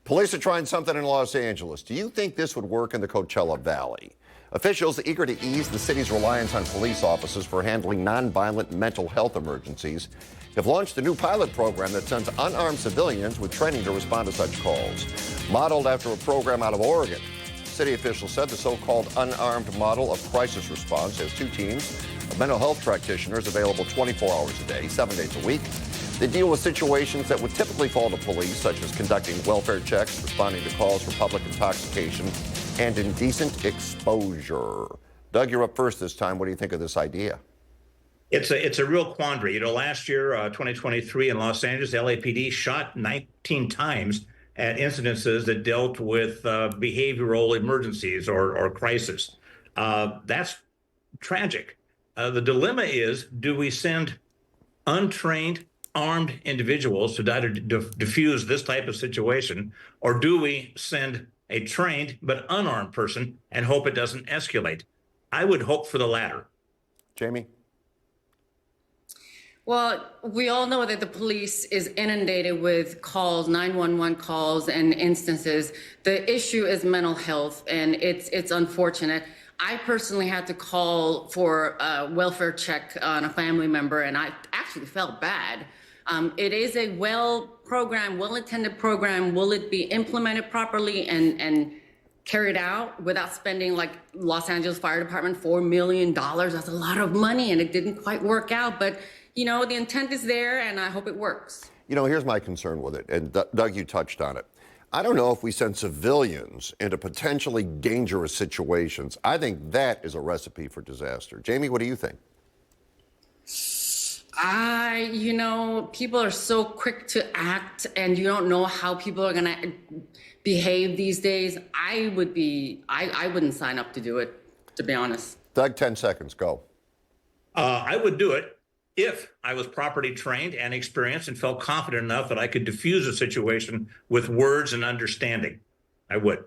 Police are trying something in Los Angeles. Do you think this would work in the Coachella Valley? Officials eager to ease the city's reliance on police officers for handling nonviolent mental health emergencies have launched a new pilot program that sends unarmed civilians with training to respond to such calls. Modeled after a program out of Oregon, city officials said the so-called unarmed model of crisis response has two teams of mental health practitioners available 24 hours a day, 7 days a week. They deal with situations that would typically fall to police, such as conducting welfare checks, responding to calls for public intoxication, and indecent exposure. Doug, you're up first this time. What do you think of this idea? It's a real quandary. You know, last year, 2023 in Los Angeles, the LAPD shot 19 times at incidences that dealt with behavioral emergencies or crisis. That's tragic. The dilemma is, do we send untrained, armed individuals to diffuse this type of situation, or do we send a trained but unarmed person and hope it doesn't escalate? I would hope for the latter. Jamie? Well, we all know that the police is inundated with calls, 911 calls and instances. The issue is mental health, and it's unfortunate. I personally had to call for a welfare check on a family member, and I actually felt bad. It is a well-intended program. Will it be implemented properly and carried out without spending, like Los Angeles Fire Department, $4 million? That's a lot of money, and it didn't quite work out. But, you know, the intent is there, and I hope it works. You know, here's my concern with it, and Doug, you touched on it. I don't know if we send civilians into potentially dangerous situations. I think that is a recipe for disaster. Jamie, what do you think? You know, people are so quick to act, and you don't know how people are going to behave these days. I wouldn't sign up to do it, to be honest. Doug, 10 seconds, go. I would do it if I was properly trained and experienced and felt confident enough that I could diffuse a situation with words and understanding. I would.